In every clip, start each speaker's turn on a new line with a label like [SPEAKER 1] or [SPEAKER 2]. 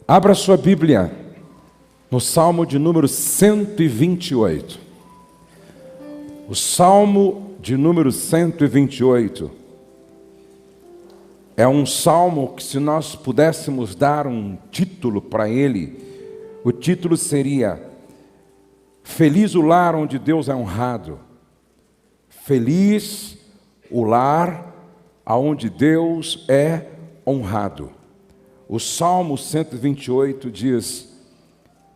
[SPEAKER 1] Abra sua Bíblia no Salmo de número 128. O Salmo de número 128 é um salmo que, se nós pudéssemos dar um título para ele, o título seria: Feliz o lar onde Deus é honrado. Feliz o lar aonde Deus é honrado. O Salmo 128 diz: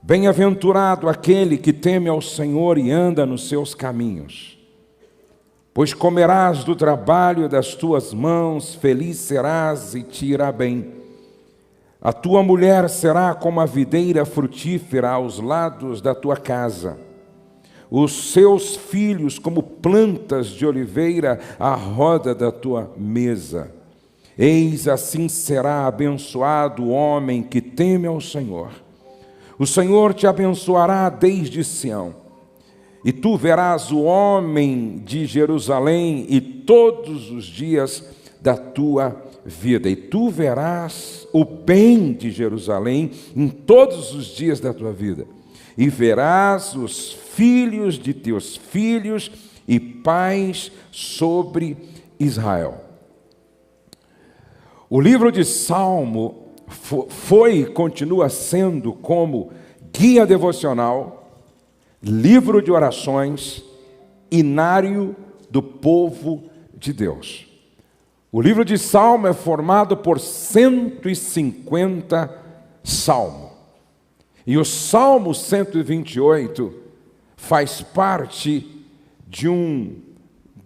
[SPEAKER 1] Bem-aventurado aquele que teme ao Senhor e anda nos seus caminhos. Pois comerás do trabalho das tuas mãos, feliz serás e te irá bem. A tua mulher será como a videira frutífera aos lados da tua casa. Os seus filhos como plantas de oliveira à roda da tua mesa. Eis assim será abençoado o homem que teme ao Senhor. O Senhor te abençoará desde Sião. E tu verás o homem de Jerusalém e todos os dias da tua vida. E tu verás o bem de Jerusalém em todos os dias da tua vida. E verás os filhos de teus filhos e paz sobre Israel. O livro de Salmo foi e continua sendo como guia devocional, livro de orações, inário do povo de Deus. O livro de Salmo é formado por 150 salmos. E o Salmo 128 faz parte de um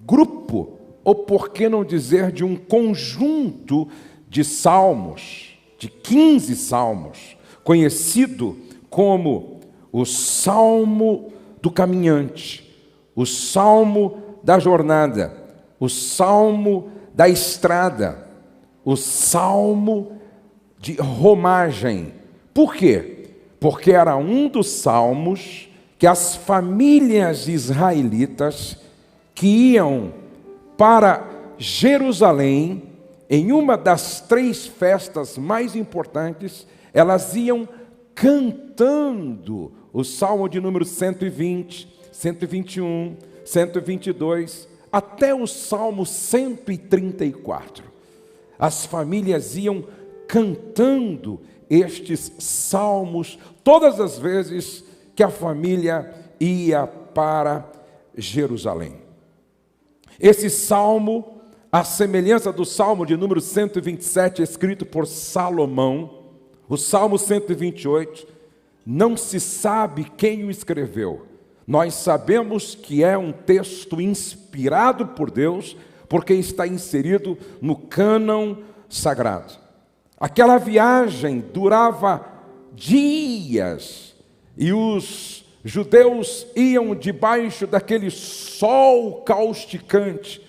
[SPEAKER 1] grupo, ou por que não dizer de um conjunto de salmos, de 15 salmos, conhecido como o Salmo do caminhante, o Salmo da jornada, o Salmo da estrada, o Salmo de romagem. Por quê? Porque era um dos salmos que as famílias israelitas que iam para Jerusalém, em uma das 3 festas mais importantes, elas iam cantando o Salmo de número 120, 121, 122, até o Salmo 134. As famílias iam cantando estes salmos todas as vezes que a família ia para Jerusalém. Esse salmo, à semelhança do Salmo de número 127, escrito por Salomão, o Salmo 128, não se sabe quem o escreveu. Nós sabemos que é um texto inspirado por Deus, porque está inserido no cânon sagrado. Aquela viagem durava dias, e os judeus iam debaixo daquele sol causticante,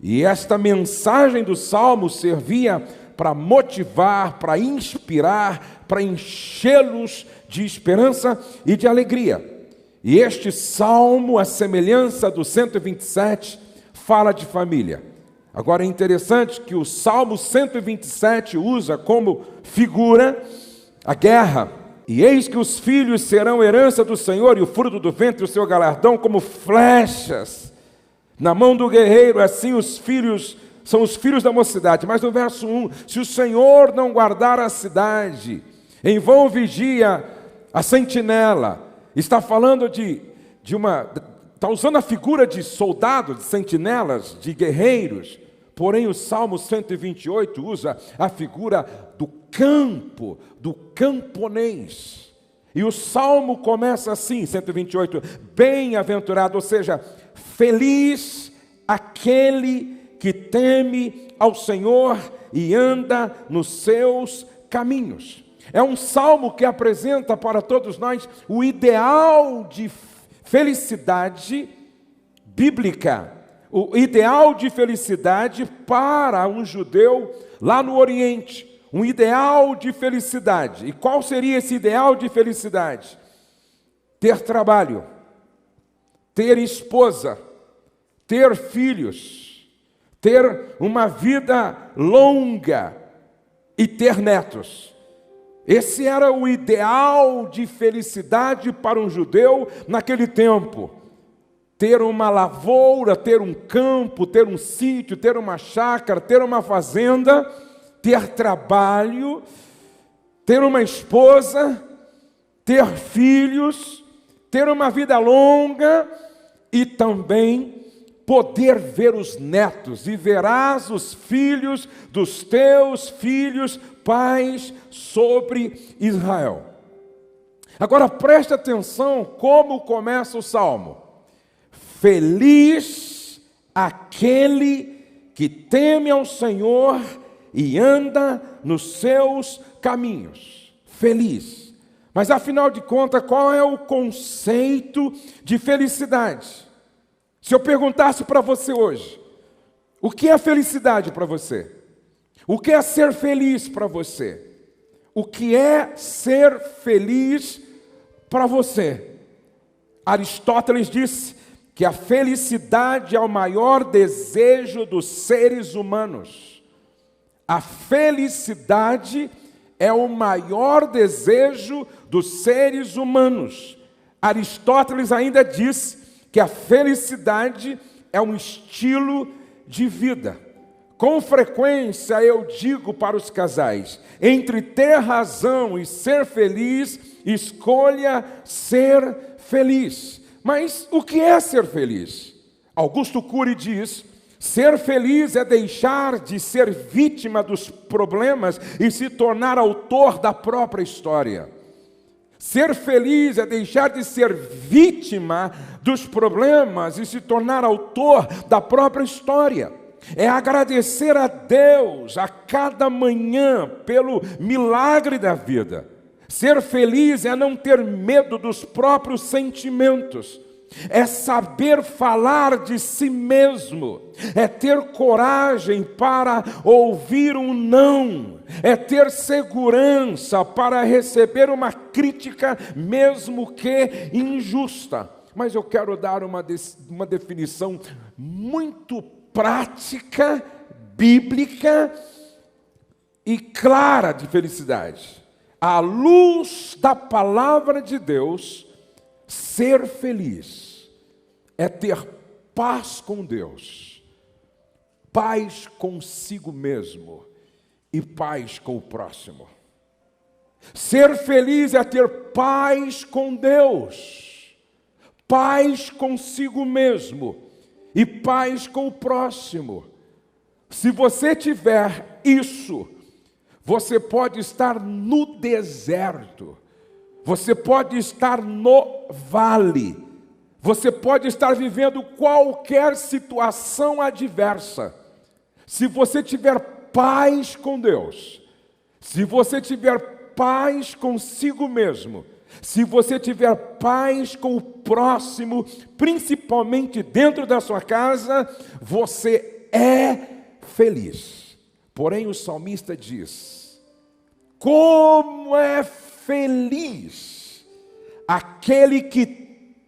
[SPEAKER 1] e esta mensagem do Salmo servia para motivar, para inspirar, para enchê-los de esperança e de alegria. E este salmo, a semelhança do 127, fala de família. Agora é interessante que o Salmo 127 usa como figura a guerra. E eis que os filhos serão herança do Senhor, e o fruto do ventre o seu galardão, como flechas na mão do guerreiro. Assim os filhos são os filhos da mocidade. Mas no verso 1, se o Senhor não guardar a cidade, em vão vigia a sentinela. Está falando está usando a figura de soldados, de sentinelas, de guerreiros. Porém o Salmo 128 usa a figura do campo, do camponês. E o Salmo começa assim, 128, bem-aventurado, ou seja, feliz aquele que teme ao Senhor e anda nos seus caminhos. É um salmo que apresenta para todos nós o ideal de felicidade bíblica, o ideal de felicidade para um judeu lá no Oriente, um ideal de felicidade. E qual seria esse ideal de felicidade? Ter trabalho, ter esposa, ter filhos, ter uma vida longa e ter netos. Esse era o ideal de felicidade para um judeu naquele tempo. Ter uma lavoura, ter um campo, ter um sítio, ter uma chácara, ter uma fazenda, ter trabalho, ter uma esposa, ter filhos, ter uma vida longa e também poder ver os netos, e verás os filhos dos teus filhos, pais, sobre Israel. Agora preste atenção como começa o Salmo. Feliz aquele que teme ao Senhor e anda nos seus caminhos. Feliz. Mas afinal de contas, qual é o conceito de felicidade? Se eu perguntasse para você hoje, o que é felicidade para você? O que é ser feliz para você? O que é ser feliz para você? Aristóteles disse que a felicidade é o maior desejo dos seres humanos. A felicidade é o maior desejo dos seres humanos. Aristóteles ainda diz que a felicidade é um estilo de vida. Com frequência eu digo para os casais, entre ter razão e ser feliz, escolha ser feliz. Mas o que é ser feliz? Augusto Cury diz, ser feliz é deixar de ser vítima dos problemas e se tornar autor da própria história. Ser feliz é deixar de ser vítima dos problemas e se tornar autor da própria história. É agradecer a Deus a cada manhã pelo milagre da vida. Ser feliz é não ter medo dos próprios sentimentos. É saber falar de si mesmo, é ter coragem para ouvir um não, é ter segurança para receber uma crítica, mesmo que injusta. Mas eu quero dar uma definição muito prática, bíblica e clara de felicidade. À luz da palavra de Deus, ser feliz é ter paz com Deus, paz consigo mesmo e paz com o próximo. Ser feliz é ter paz com Deus, paz consigo mesmo e paz com o próximo. Se você tiver isso, você pode estar no deserto, você pode estar no vale, você pode estar vivendo qualquer situação adversa. Se você tiver paz com Deus, se você tiver paz consigo mesmo, se você tiver paz com o próximo, principalmente dentro da sua casa, você é feliz. Porém, o salmista diz: como é feliz aquele que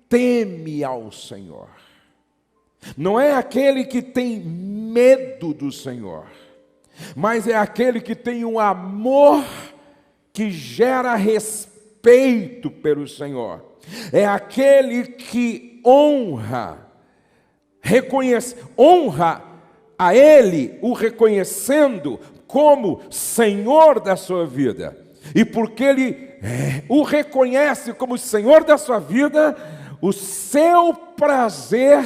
[SPEAKER 1] teme ao Senhor. Não é aquele que tem medo do Senhor, mas é aquele que tem um amor que gera respeito pelo Senhor. É aquele que honra a Ele, o reconhecendo como Senhor da sua vida. E porque Ele o reconhece como Senhor da sua vida, o seu prazer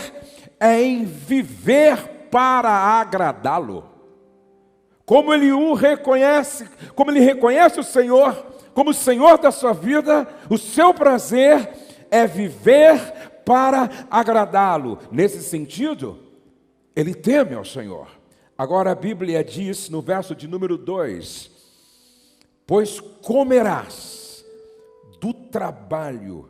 [SPEAKER 1] é em viver para agradá-lo. Como ele o reconhece, como ele reconhece o Senhor como Senhor da sua vida, o seu prazer é viver para agradá-lo. Nesse sentido, ele teme ao Senhor. Agora a Bíblia diz no verso de número 2: pois comerás do trabalho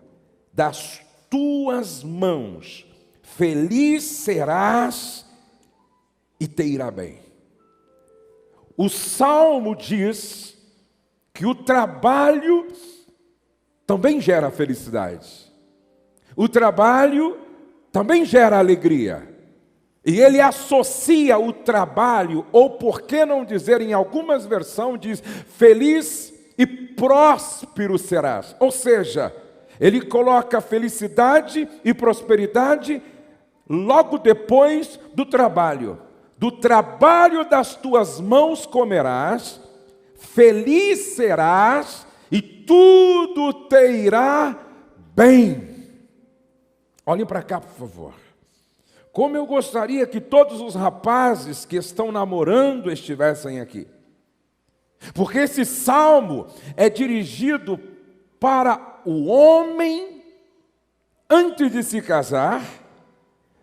[SPEAKER 1] das tuas mãos, feliz serás e te irá bem. O Salmo diz que o trabalho também gera felicidade. O trabalho também gera alegria. E ele associa o trabalho, ou por que não dizer, em algumas versões diz, feliz e próspero serás. Ou seja, ele coloca felicidade e prosperidade logo depois do trabalho. Do trabalho das tuas mãos comerás, feliz serás e tudo te irá bem. Olhem para cá, por favor. Como eu gostaria que todos os rapazes que estão namorando estivessem aqui. Porque esse salmo é dirigido para o homem antes de se casar,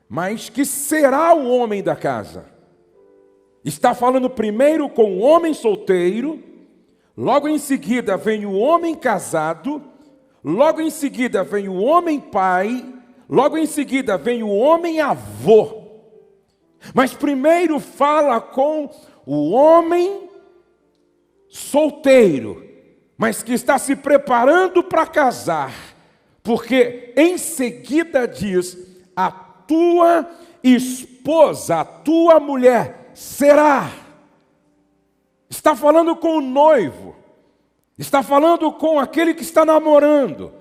[SPEAKER 1] mas que será o homem da casa. Está falando primeiro com o homem solteiro, logo em seguida vem o homem casado, logo em seguida vem o homem pai, logo em seguida vem o homem avô. Mas primeiro fala com o homem solteiro, mas que está se preparando para casar, porque em seguida diz: a tua esposa, a tua mulher será. Está falando com o noivo, está falando com aquele que está namorando,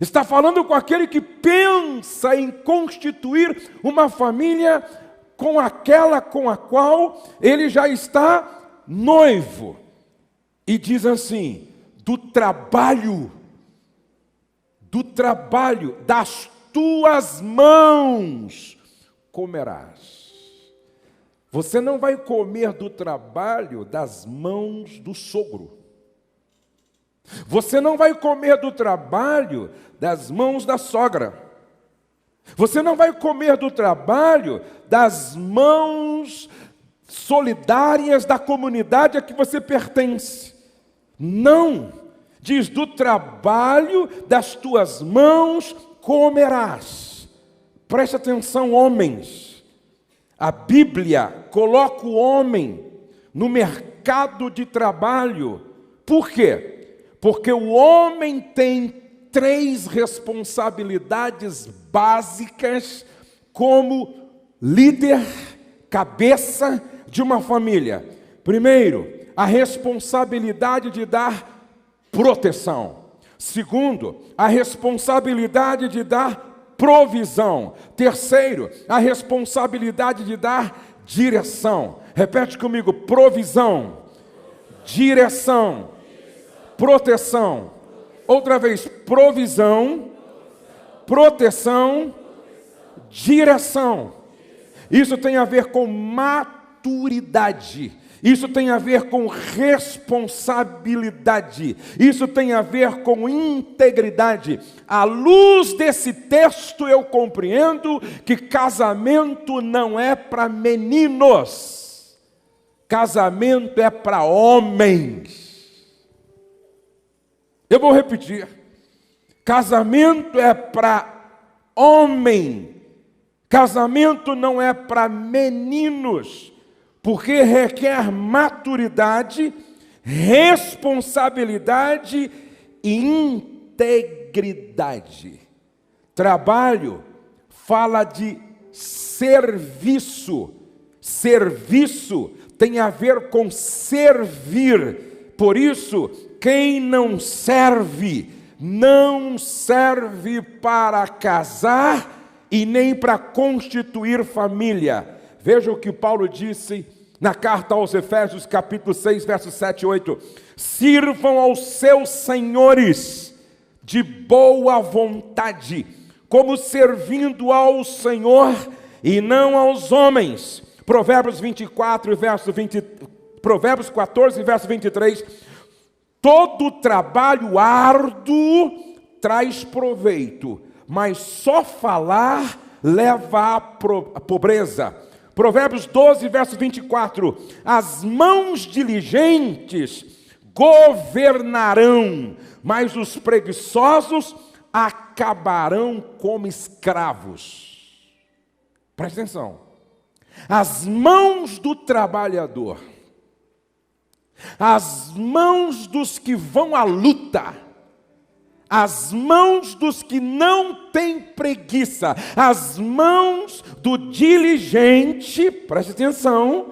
[SPEAKER 1] está falando com aquele que pensa em constituir uma família com aquela com a qual ele já está noivo. E diz assim: do trabalho das tuas mãos comerás. Você não vai comer do trabalho das mãos do sogro. Você não vai comer do trabalho das mãos da sogra. Você não vai comer do trabalho das mãos solidárias da comunidade a que você pertence. Não. Diz: do trabalho das tuas mãos comerás. Preste atenção, homens. A Bíblia coloca o homem no mercado de trabalho. Por quê? Porque o homem tem 3 responsabilidades básicas como líder, cabeça de uma família. Primeiro, a responsabilidade de dar proteção. Segundo, a responsabilidade de dar provisão. Terceiro, a responsabilidade de dar direção. Repete comigo: provisão, direção, proteção. Outra vez: provisão, proteção, direção. Isso tem a ver com maturidade. Isso tem a ver com responsabilidade. Isso tem a ver com integridade. À luz desse texto eu compreendo que casamento não é para meninos. Casamento é para homens. Eu vou repetir. Casamento é para homem. Casamento não é para meninos. Porque requer maturidade, responsabilidade e integridade. Trabalho fala de serviço. Serviço tem a ver com servir. Por isso, quem não serve para casar e nem para constituir família. Veja o que Paulo disse na carta aos Efésios, capítulo 6, versos 7 e 8. Sirvam aos seus senhores de boa vontade, como servindo ao Senhor e não aos homens. Provérbios 14, verso 23. Todo trabalho árduo traz proveito, mas só falar leva à pobreza. Provérbios 12, verso 24. As mãos diligentes governarão, mas os preguiçosos acabarão como escravos. Presta atenção. As mãos do trabalhador, as mãos dos que vão à luta, as mãos dos que não têm preguiça, as mãos do diligente, preste atenção,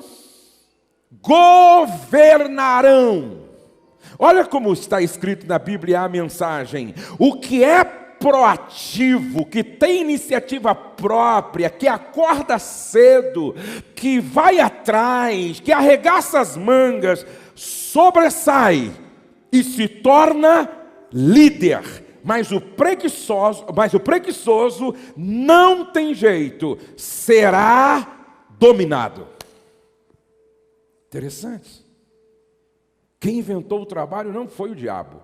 [SPEAKER 1] governarão. Olha como está escrito na Bíblia a mensagem: o que é proativo, que tem iniciativa própria, que acorda cedo, que vai atrás, que arregaça as mangas, sobressai e se torna líder. Mas o preguiçoso não tem jeito, será dominado. Interessante. Quem inventou o trabalho não foi o diabo.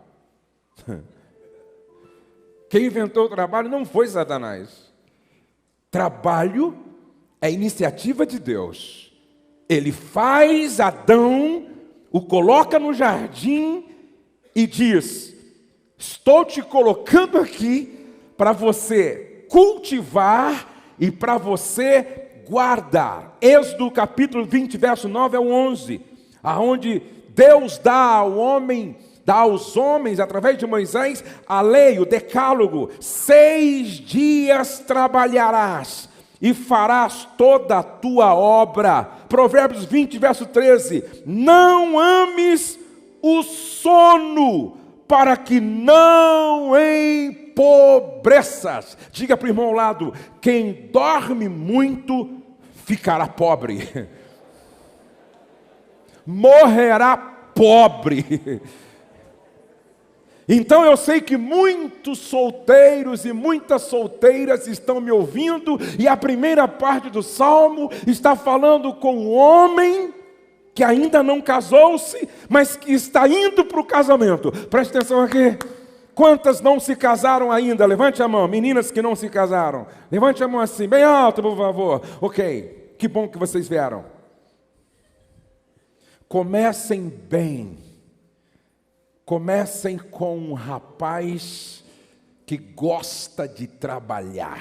[SPEAKER 1] Quem inventou o trabalho não foi Satanás. Trabalho é iniciativa de Deus. Ele faz Adão, o coloca no jardim e diz: estou te colocando aqui para você cultivar e para você guardar. Êxodo capítulo 20, verso 9 ao 11, aonde Deus dá aos homens, através de Moisés, a lei, o decálogo: 6 dias trabalharás e farás toda a tua obra. Provérbios 20, verso 13: não ames o sono, para que não empobreças. Diga para o irmão ao lado: quem dorme muito ficará pobre, morrerá pobre. Então eu sei que muitos solteiros e muitas solteiras estão me ouvindo, e a primeira parte do Salmo está falando com um homem que ainda não casou-se, mas que está indo para o casamento. Preste atenção aqui. Quantas não se casaram ainda? Levante a mão. Meninas que não se casaram, levante a mão assim, bem alto, por favor. Ok, que bom que vocês vieram. Comecem bem. Comecem com um rapaz que gosta de trabalhar,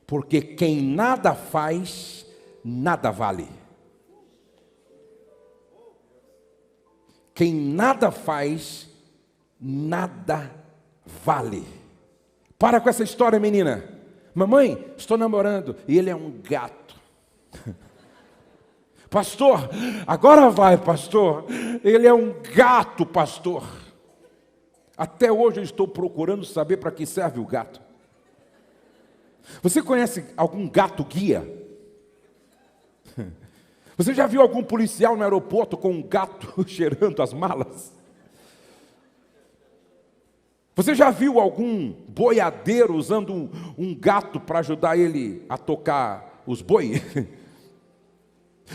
[SPEAKER 1] porque quem nada faz, nada vale. Quem nada faz, nada vale. Para com essa história, menina. Mamãe, estou namorando e ele é um gato. Pastor, agora vai, pastor. Ele é um gato, pastor. Até hoje eu estou procurando saber para que serve o gato. Você conhece algum gato guia? Você já viu algum policial no aeroporto com um gato cheirando as malas? Você já viu algum boiadeiro usando um gato para ajudar ele a tocar os bois?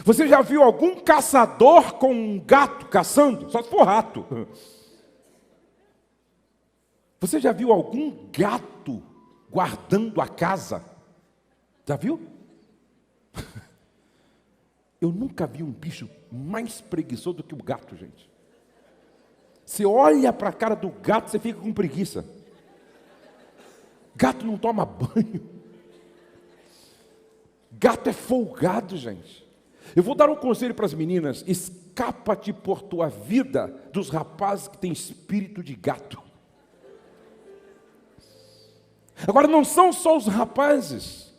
[SPEAKER 1] Você já viu algum caçador com um gato caçando? Só se for rato. Você já viu algum gato guardando a casa? Já viu? Eu nunca vi um bicho mais preguiçoso do que o gato, gente. Você olha para a cara do gato, você fica com preguiça. Gato não toma banho. Gato é folgado, gente. Eu vou dar um conselho para as meninas: escapa-te por tua vida dos rapazes que têm espírito de gato. Agora, não são só os rapazes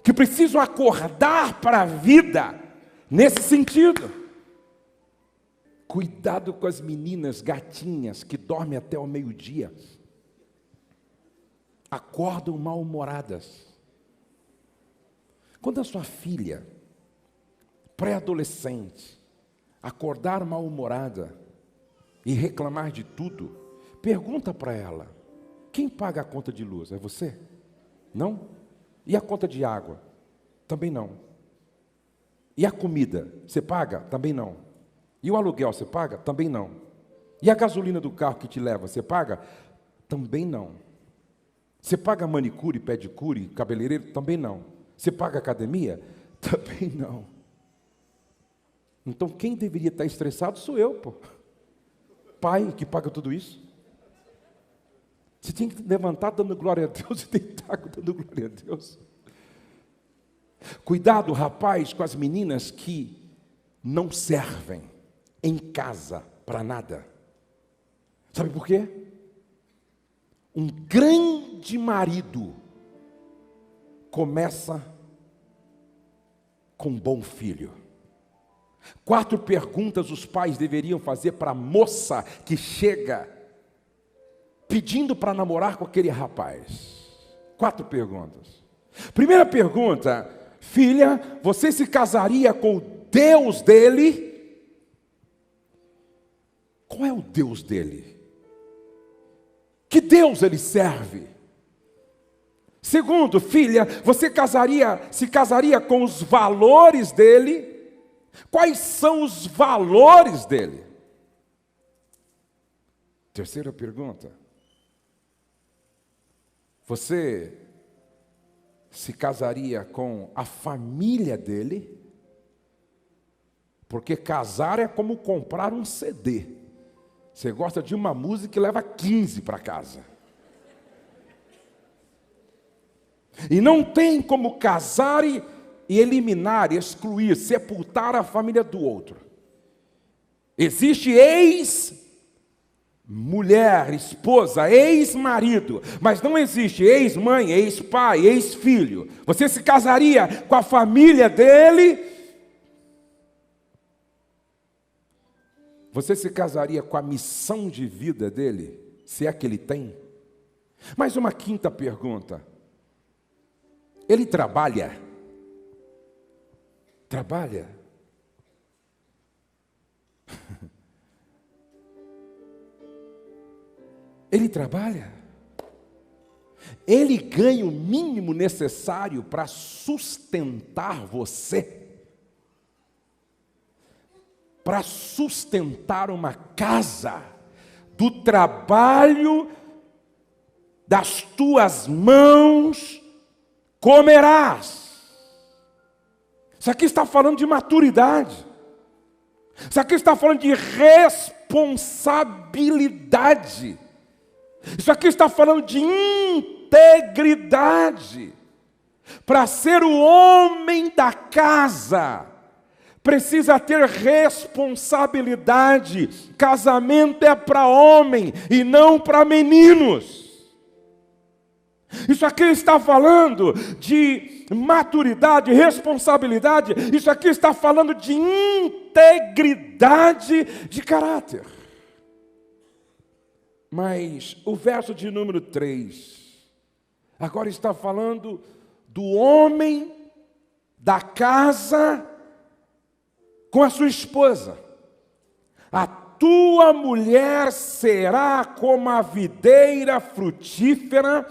[SPEAKER 1] que precisam acordar para a vida nesse sentido. Cuidado com as meninas gatinhas que dormem até o meio-dia. Acordam mal-humoradas. Quando a sua filha, pré-adolescente, acordar mal-humorada e reclamar de tudo, pergunta para ela: quem paga a conta de luz? É você? Não? E a conta de água? Também não. E a comida? Você paga? Também não. E o aluguel você paga? Também não. E a gasolina do carro que te leva, você paga? Também não. Você paga manicure, pedicure, cabeleireiro? Também não. Você paga academia? Também não. Então quem deveria estar estressado sou eu, pô. Pai que paga tudo isso. Você tinha que levantar dando glória a Deus e deitar dando glória a Deus. Cuidado, rapaz, com as meninas que não servem em casa para nada. Sabe por quê? Um grande marido começa com um bom filho. 4 perguntas os pais deveriam fazer para a moça que chega pedindo para namorar com aquele rapaz. 4 perguntas. Primeira pergunta: filha, você se casaria com o Deus dele? Qual é o Deus dele? Que Deus ele serve? Segundo, filha, você se casaria com os valores dele? Quais são os valores dele? Terceira pergunta: você se casaria com a família dele? Porque casar é como comprar um CD. Você gosta de uma música e leva 15 para casa. E não tem como casar e eliminar, excluir, sepultar a família do outro. Existe ex-mulher, esposa, ex-marido, mas não existe ex-mãe, ex-pai, ex-filho. Você se casaria com a família dele? Você se casaria com a missão de vida dele, se é que ele tem? Mais uma quinta pergunta: ele trabalha? Trabalha? Ele trabalha? Ele ganha o mínimo necessário para sustentar você? Para sustentar uma casa, do trabalho das tuas mãos comerás. Isso aqui está falando de maturidade. Isso aqui está falando de responsabilidade. Isso aqui está falando de integridade. Para ser o homem da casa, precisa ter responsabilidade. Casamento é para homem e não para meninos. Isso aqui está falando de maturidade, responsabilidade. Isso aqui está falando de integridade de caráter. Mas o verso de número 3 agora está falando do homem da casa com a sua esposa. A tua mulher será como a videira frutífera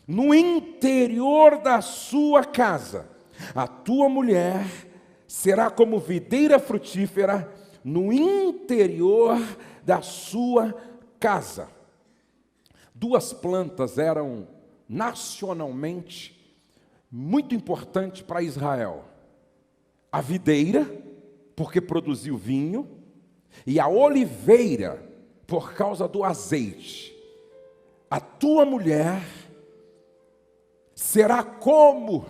[SPEAKER 1] no interior da sua casa. A tua mulher será como videira frutífera no interior da sua casa. 2 plantas eram nacionalmente muito importantes para Israel: a videira, porque produziu vinho, e a oliveira, por causa do azeite. A tua mulher será como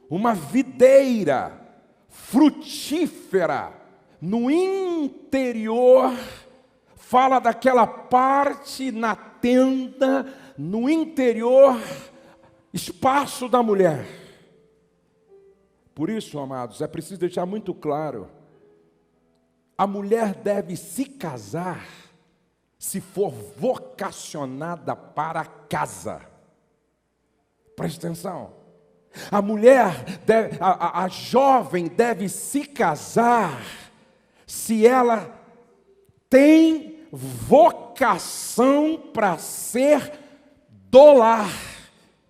[SPEAKER 1] uma videira frutífera no interior. Fala daquela parte na tenda, no interior, espaço da mulher. Por isso, amados, é preciso deixar muito claro: a mulher deve se casar se for vocacionada para a casa. Preste atenção. A mulher, a jovem deve se casar se ela tem vocação para ser do lar,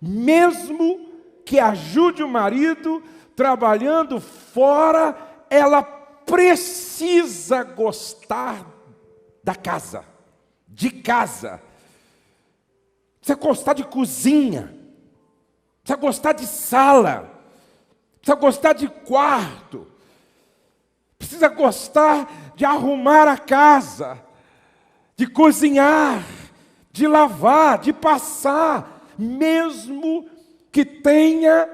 [SPEAKER 1] mesmo que ajude o marido trabalhando fora, ela precisa gostar da casa, de casa. Precisa gostar de cozinha, precisa gostar de sala, precisa gostar de quarto, precisa gostar de arrumar a casa, de cozinhar, de lavar, de passar, mesmo que tenha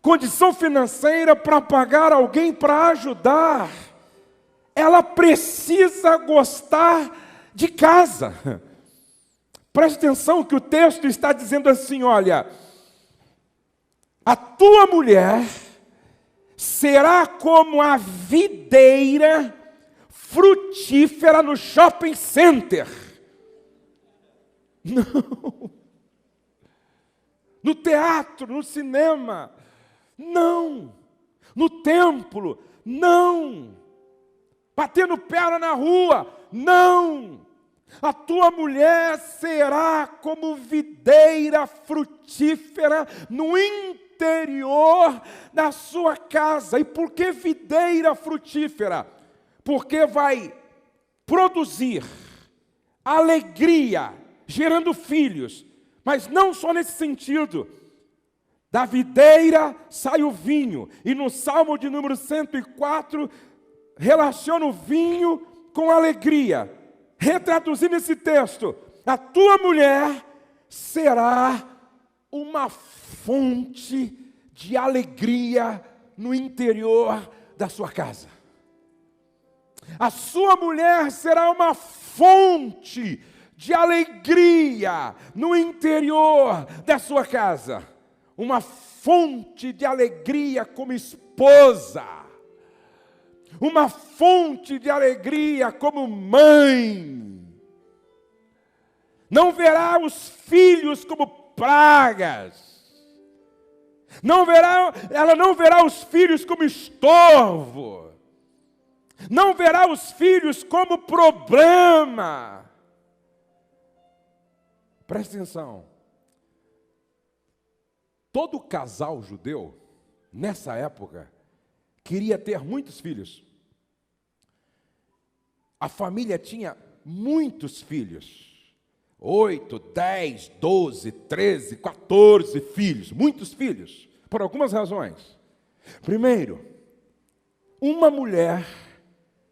[SPEAKER 1] condição financeira para pagar alguém para ajudar, ela precisa gostar de casa. Preste atenção que o texto está dizendo assim: olha, a tua mulher será como a videira frutífera no shopping center. Não. No teatro, no cinema, não. No templo, não. Batendo perna na rua, não. A tua mulher será como videira frutífera no interior da sua casa. E por que videira frutífera? Porque vai produzir alegria, gerando filhos. Mas não só nesse sentido. Da videira sai o vinho. E no Salmo de número 104, relaciona o vinho com alegria. Retraduzindo esse texto, a tua mulher será uma fonte de alegria no interior da sua casa. A sua mulher será uma fonte de alegria no interior da sua casa. Uma fonte de alegria como esposa. Uma fonte de alegria como mãe. Não verá os filhos como pragas. Ela não verá os filhos como estorvo. Não verá os filhos como problema. Preste atenção. Todo casal judeu, nessa época, queria ter muitos filhos. A família tinha muitos filhos. 8, 10, 12, 13, 14 filhos. Muitos filhos, por algumas razões. Primeiro, uma mulher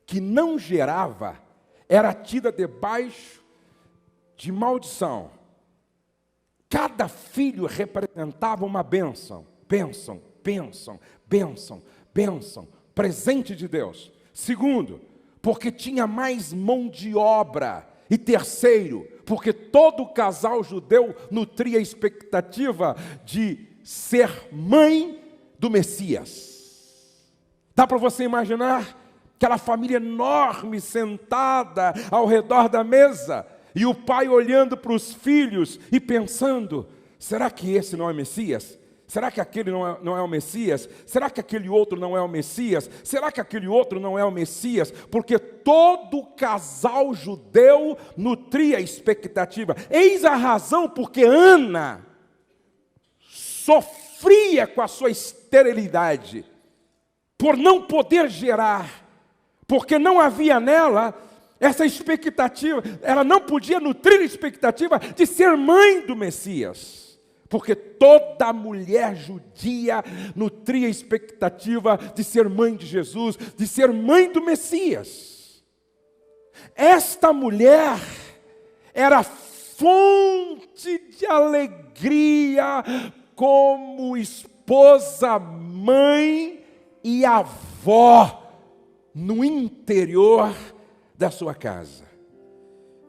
[SPEAKER 1] que não gerava era tida debaixo de maldição. Cada filho representava uma bênção, bênção, bênção, bênção, bênção, presente de Deus. Segundo, porque tinha mais mão de obra. E terceiro, porque todo casal judeu nutria a expectativa de ser mãe do Messias. Dá para você imaginar aquela família enorme sentada ao redor da mesa, e o pai olhando para os filhos e pensando, será que esse não é Messias? Será que aquele não é o Messias? Será que aquele outro não é o Messias? Será que aquele outro não é o Messias? Porque todo casal judeu nutria a expectativa. Eis a razão porque Ana sofria com a sua esterilidade, por não poder gerar, porque não havia nela essa expectativa, ela não podia nutrir a expectativa de ser mãe do Messias, porque toda mulher judia nutria a expectativa de ser mãe de Jesus, de ser mãe do Messias. Esta mulher era fonte de alegria como esposa, mãe e avó no interior da sua casa.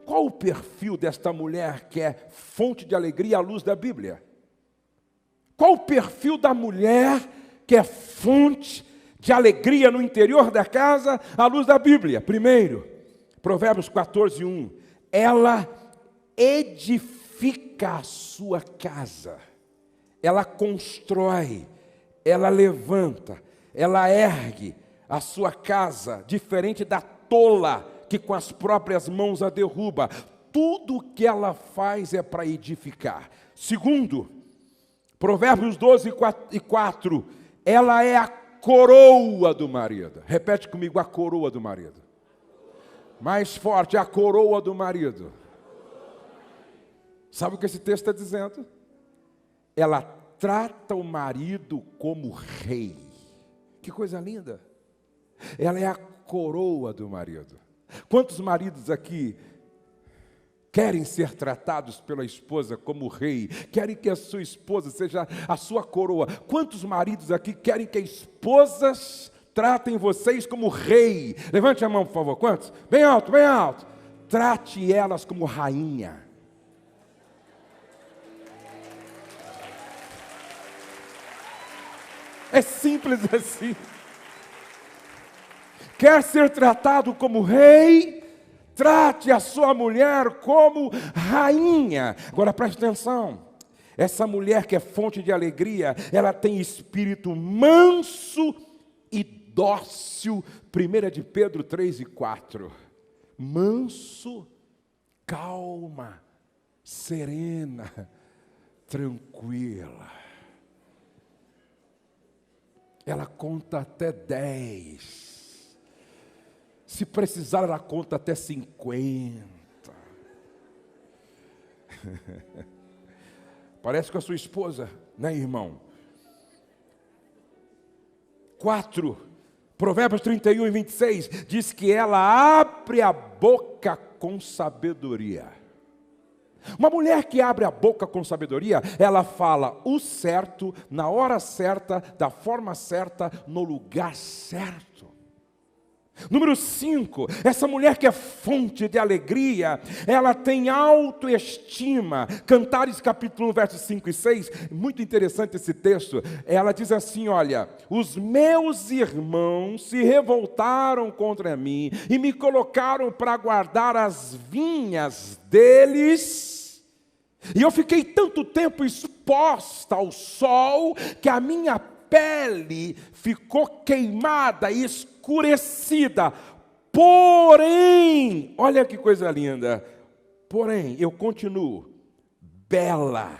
[SPEAKER 1] Qual o perfil desta mulher que é fonte de alegria à luz da Bíblia? Qual o perfil da mulher que é fonte de alegria no interior da casa à luz da Bíblia? Primeiro, Provérbios 14:1. Ela edifica a sua casa. Ela constrói, ela levanta, ela ergue a sua casa, diferente da tola que com as próprias mãos a derruba. Tudo o que ela faz é para edificar. Segundo, Provérbios 12:4, ela é a coroa do marido. Repete comigo, a coroa do marido. Mais forte, a coroa do marido. Sabe o que esse texto está dizendo? Ela trata o marido como rei. Que coisa linda. Ela é a coroa do marido. Quantos maridos aqui querem ser tratados pela esposa como rei? Querem que a sua esposa seja a sua coroa? Quantos maridos aqui querem que as esposas tratem vocês como rei? Levante a mão, por favor. Quantos? Bem alto, bem alto. Trate elas como rainha. É simples assim. Quer ser tratado como rei? Trate a sua mulher como rainha. Agora preste atenção. Essa mulher que é fonte de alegria, ela tem espírito manso e dócil. 1 de Pedro 3 e 4. Manso, calma, serena, tranquila. Ela conta até 10. Se precisar, ela conta até 50. Parece com a sua esposa, né, irmão? 4, Provérbios 31 e 26, diz que ela abre a boca com sabedoria. Uma mulher que abre a boca com sabedoria, ela fala o certo, na hora certa, da forma certa, no lugar certo. Número 5, essa mulher que é fonte de alegria, ela tem autoestima. Cantares capítulo 1, versos 5 e 6, muito interessante esse texto. Ela diz assim, olha, os meus irmãos se revoltaram contra mim e me colocaram para guardar as vinhas deles. E eu fiquei tanto tempo exposta ao sol que a minha pele ficou queimada e escurecida. Porém, olha que coisa linda. Porém, eu continuo bela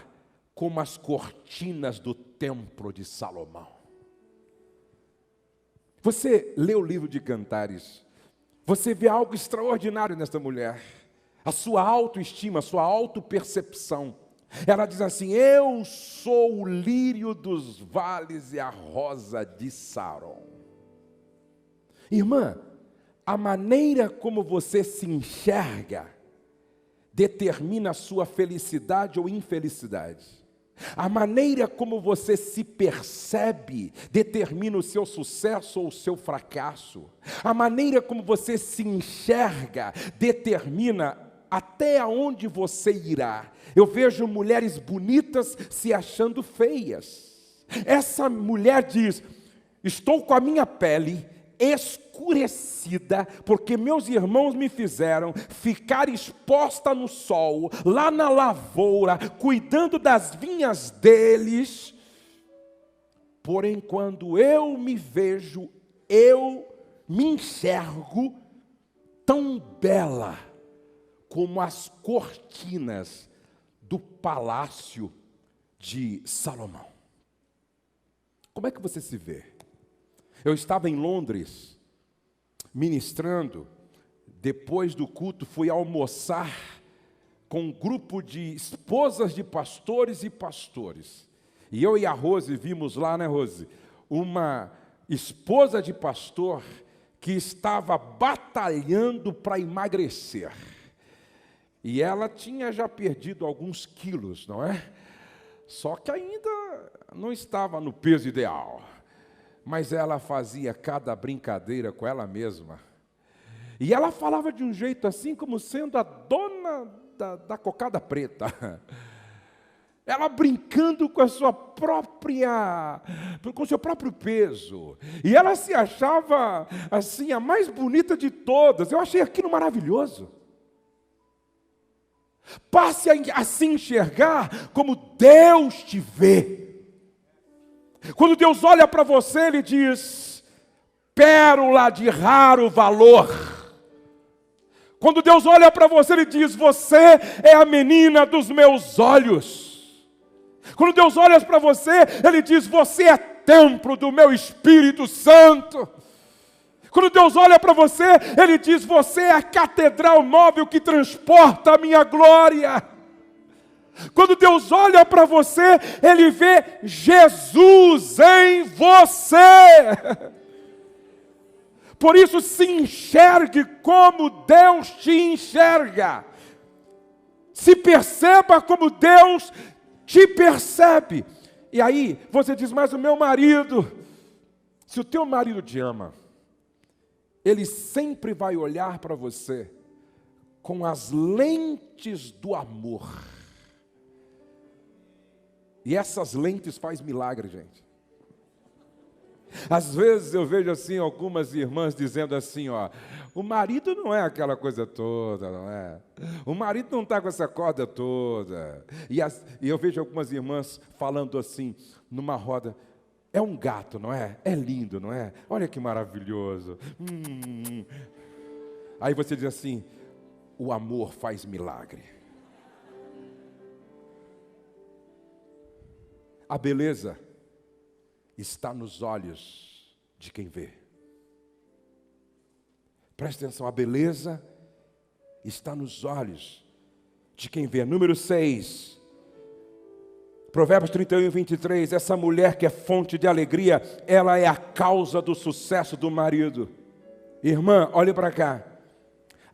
[SPEAKER 1] como as cortinas do templo de Salomão. Você lê o livro de Cantares, você vê algo extraordinário nesta mulher. A sua autoestima, a sua autopercepção. Ela diz assim, eu sou o lírio dos vales e a rosa de Saron. Irmã, a maneira como você se enxerga determina a sua felicidade ou infelicidade. A maneira como você se percebe determina o seu sucesso ou o seu fracasso. A maneira como você se enxerga determina até aonde você irá. Eu vejo mulheres bonitas se achando feias. Essa mulher diz, estou com a minha pele escurecida, porque meus irmãos me fizeram ficar exposta no sol, lá na lavoura, cuidando das vinhas deles. Porém, quando eu me vejo, eu me enxergo tão bela como as cortinas do palácio de Salomão. Como é que você se vê? Eu estava em Londres, ministrando, depois do culto fui almoçar com um grupo de esposas de pastores e pastores. E eu e a Rose vimos lá, né, Rose? Uma esposa de pastor que estava batalhando para emagrecer. E ela tinha já perdido alguns quilos, não é? Só que ainda não estava no peso ideal. Mas ela fazia cada brincadeira com ela mesma. E ela falava de um jeito assim, como sendo a dona da cocada preta. Ela brincando com a sua própria, com o seu próprio peso. E ela se achava, assim, a mais bonita de todas. Eu achei aquilo maravilhoso. Passe a se enxergar como Deus te vê. Quando Deus olha para você, Ele diz, pérola de raro valor. Quando Deus olha para você, Ele diz, você é a menina dos meus olhos. Quando Deus olha para você, Ele diz, você é templo do meu Espírito Santo. Quando Deus olha para você, Ele diz, você é a catedral móvel que transporta a minha glória. Quando Deus olha para você, Ele vê Jesus em você. Por isso, se enxergue como Deus te enxerga. Se perceba como Deus te percebe. E aí, você diz, mas o meu marido, se o teu marido te ama, ele sempre vai olhar para você com as lentes do amor. E essas lentes fazem milagre, gente. Às vezes eu vejo assim algumas irmãs dizendo assim, ó, o marido não é aquela coisa toda, não é? O marido não está com essa corda toda. E eu vejo algumas irmãs falando assim, numa roda, é um gato, não é? É lindo, não é? Olha que maravilhoso. Aí você diz assim, o amor faz milagre. A beleza está nos olhos de quem vê. Preste atenção, a beleza está nos olhos de quem vê. Número 6, Provérbios 31 e 23, essa mulher que é fonte de alegria, ela é a causa do sucesso do marido. Irmã, olhe para cá.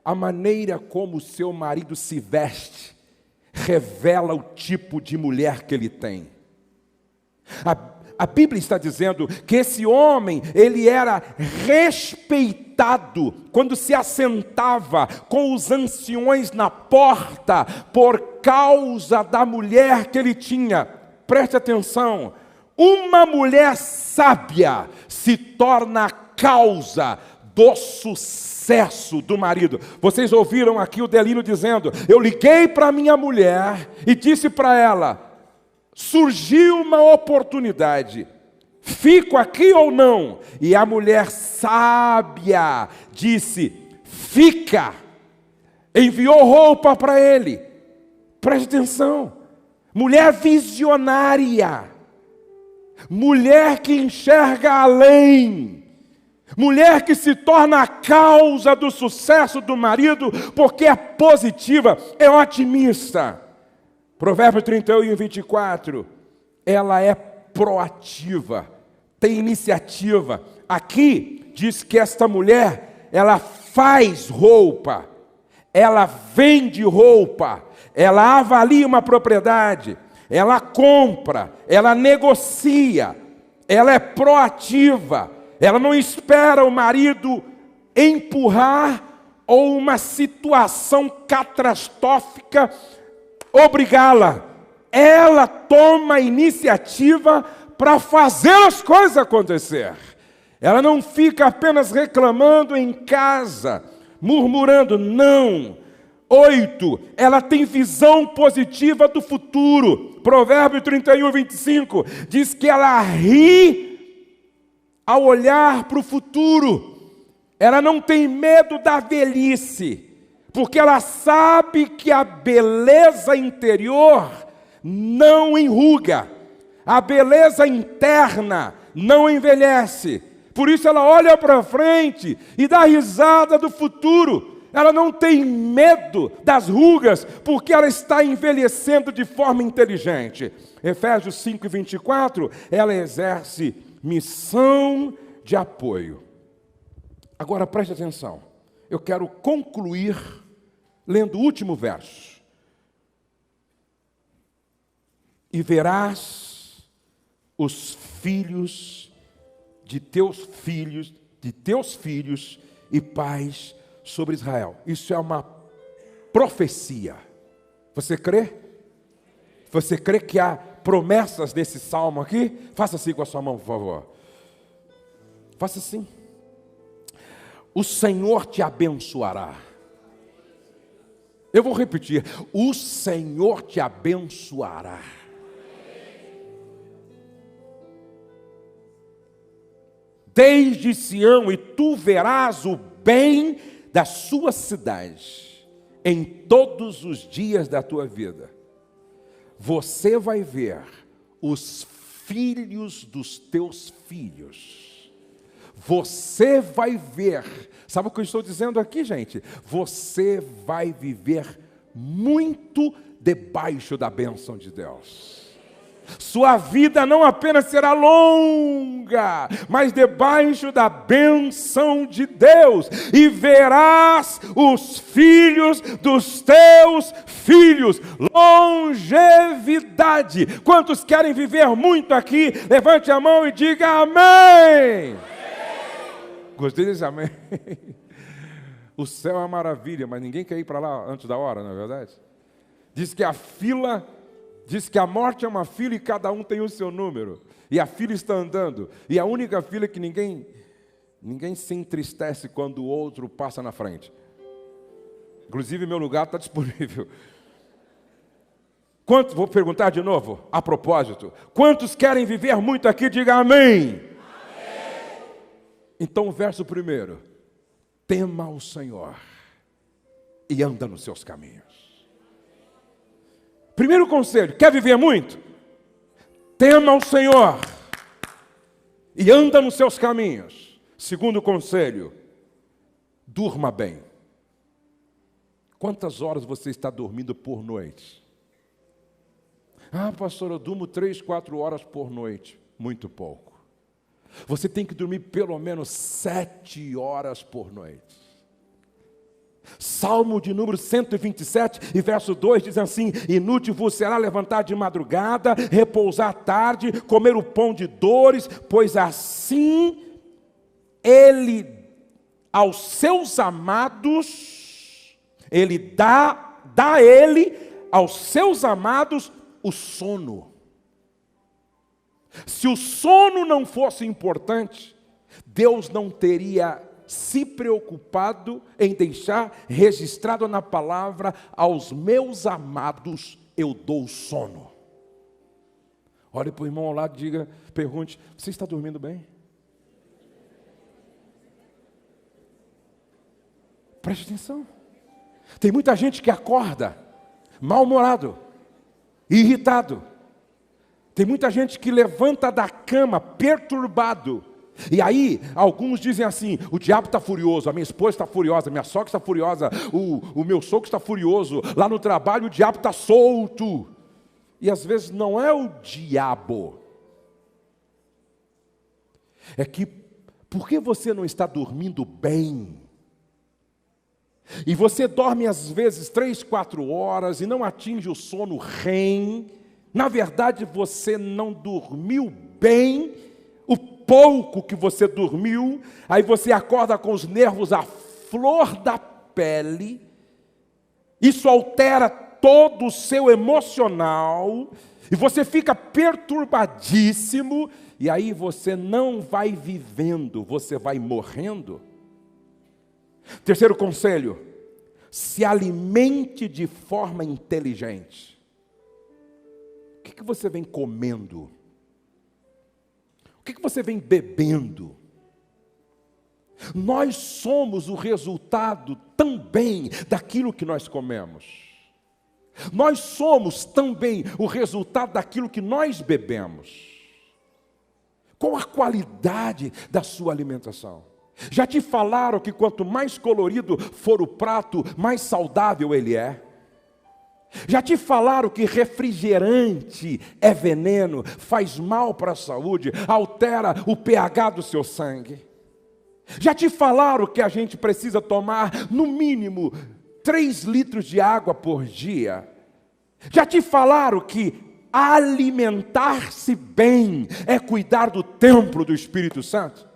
[SPEAKER 1] A maneira como o seu marido se veste revela o tipo de mulher que ele tem. A Bíblia está dizendo que esse homem, ele era respeitado quando se assentava com os anciões na porta, por causa da mulher que ele tinha. Preste atenção, uma mulher sábia se torna a causa do sucesso do marido. Vocês ouviram aqui o Delino dizendo, eu liguei para minha mulher e disse para ela, surgiu uma oportunidade, fico aqui ou não? E a mulher sábia disse, fica. Enviou roupa para ele. Preste atenção, mulher visionária, mulher que enxerga além, mulher que se torna a causa do sucesso do marido, porque é positiva, é otimista. Provérbios 31 e 24, ela é proativa, tem iniciativa. Aqui diz que esta mulher, ela faz roupa, ela vende roupa, ela avalia uma propriedade, ela compra, ela negocia, ela é proativa, ela não espera o marido empurrar ou uma situação catastrófica obrigá-la. Ela toma a iniciativa para fazer as coisas acontecer. Ela não fica apenas reclamando em casa, murmurando, não. 8, ela tem visão positiva do futuro. Provérbio 31, 25, diz que ela ri ao olhar para o futuro. Ela não tem medo da velhice, porque ela sabe que a beleza interior não enruga, a beleza interna não envelhece. Por isso ela olha para frente e dá risada do futuro. Ela não tem medo das rugas, porque ela está envelhecendo de forma inteligente. Efésios 5 e 24, ela exerce missão de apoio. Agora preste atenção, eu quero concluir lendo o último verso. E verás os filhos de teus filhos e pais sobre Israel. Isso é uma profecia. Você crê? Você crê que há promessas nesse salmo aqui? Faça assim com a sua mão, por favor. Faça assim. O Senhor te abençoará. Eu vou repetir. O Senhor te abençoará. Desde Sião, e tu verás o bem da sua cidade em todos os dias da tua vida. Você vai ver os filhos dos teus filhos. Você vai ver, sabe o que eu estou dizendo aqui, gente? Você vai viver muito debaixo da bênção de Deus. Sua vida não apenas será longa, mas debaixo da bênção de Deus. E verás os filhos dos teus filhos. Longevidade. Quantos querem viver muito aqui? Levante a mão e diga amém. Gostei desse amém. O céu é uma maravilha, mas ninguém quer ir para lá antes da hora, não é verdade? Diz que a fila diz que a morte é uma fila e cada um tem o seu número. E a fila está andando. E a única fila é que ninguém se entristece quando o outro passa na frente. Inclusive, meu lugar está disponível. Quantos, vou perguntar de novo, a propósito. Quantos querem viver muito aqui? Diga amém. Amém. Então, o verso primeiro. Tema o Senhor e anda nos seus caminhos. Primeiro conselho, quer viver muito? Tema o Senhor e anda nos seus caminhos. Segundo conselho, durma bem. Quantas horas você está dormindo por noite? Ah, pastor, eu durmo 3, 4 horas por noite. Muito pouco. Você tem que dormir pelo menos 7 horas por noite. Salmo de número 127 e verso 2 diz assim: inútil vos será levantar de madrugada, repousar à tarde, comer o pão de dores, pois assim ele aos seus amados, ele dá ele aos seus amados o sono. Se o sono não fosse importante, Deus não teria se preocupado em deixar registrado na palavra: aos meus amados eu dou sono. Olhe para o irmão ao lado e diga, pergunte: você está dormindo bem? Preste atenção. Tem muita gente que acorda mal-humorado, irritado. Tem muita gente que levanta da cama perturbado. E aí, alguns dizem assim: o diabo está furioso, a minha esposa está furiosa, a minha sogra está furiosa, o meu sogro está furioso, lá no trabalho o diabo está solto. E às vezes não é o diabo. É que, por que você não está dormindo bem? E você dorme às vezes 3, 4 horas e não atinge o sono REM. Na verdade, você não dormiu bem. O pouco que você dormiu, aí você acorda com os nervos à flor da pele. Isso altera todo o seu emocional. E você fica perturbadíssimo. E aí você não vai vivendo, você vai morrendo. Terceiro conselho: se alimente de forma inteligente. O que você vem comendo? O que você vem bebendo? Nós somos o resultado também daquilo que nós comemos. Nós somos também o resultado daquilo que nós bebemos. Qual a qualidade da sua alimentação? Já te falaram que quanto mais colorido for o prato, mais saudável ele é? Já te falaram que refrigerante é veneno, faz mal para a saúde, altera o pH do seu sangue? Já te falaram que a gente precisa tomar, no mínimo, 3 litros de água por dia? Já te falaram que alimentar-se bem é cuidar do templo do Espírito Santo?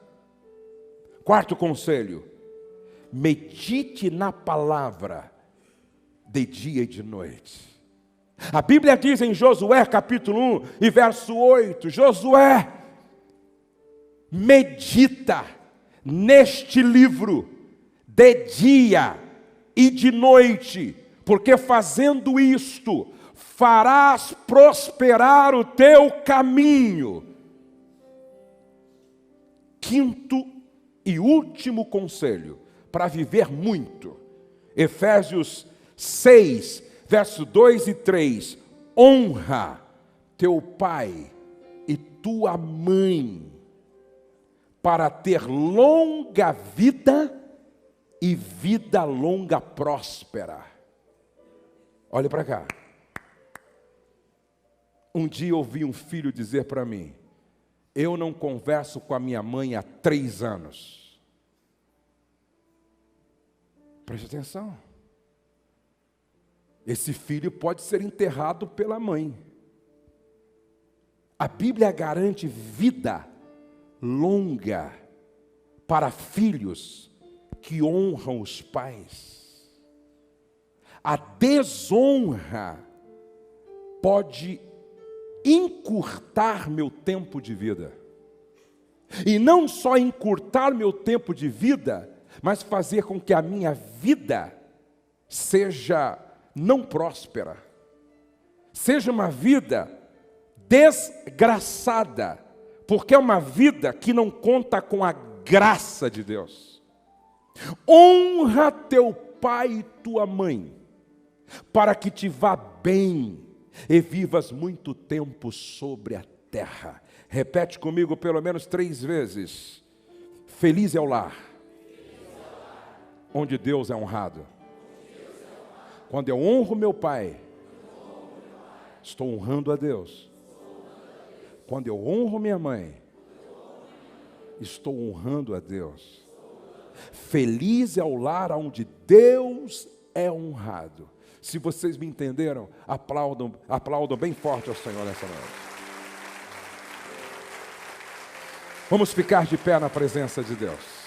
[SPEAKER 1] Quarto conselho: medite na palavra de dia e de noite. A Bíblia diz em Josué capítulo 1 e verso 8, Josué, medita neste livro de dia e de noite, porque fazendo isto, farás prosperar o teu caminho. Quinto e último conselho para viver muito, Efésios 6, verso 2 e 3, honra teu pai e tua mãe, para ter longa vida e vida longa próspera. Olha para cá. Um dia eu ouvi um filho dizer para mim: eu não converso com a minha mãe há 3 anos. Preste atenção. Esse filho pode ser enterrado pela mãe. A Bíblia garante vida longa para filhos que honram os pais. A desonra pode encurtar meu tempo de vida. E não só encurtar meu tempo de vida, mas fazer com que a minha vida seja não próspera, seja uma vida desgraçada, porque é uma vida que não conta com a graça de Deus. Honra teu pai e tua mãe, para que te vá bem e vivas muito tempo sobre a terra. Repete comigo pelo menos 3 vezes. Feliz é o lar onde Deus é honrado. Quando eu honro meu pai, estou honrando a Deus. Quando eu honro minha mãe, estou honrando a Deus. Feliz é o lar onde Deus é honrado. Se vocês me entenderam, aplaudam bem forte ao Senhor nessa noite. Vamos ficar de pé na presença de Deus.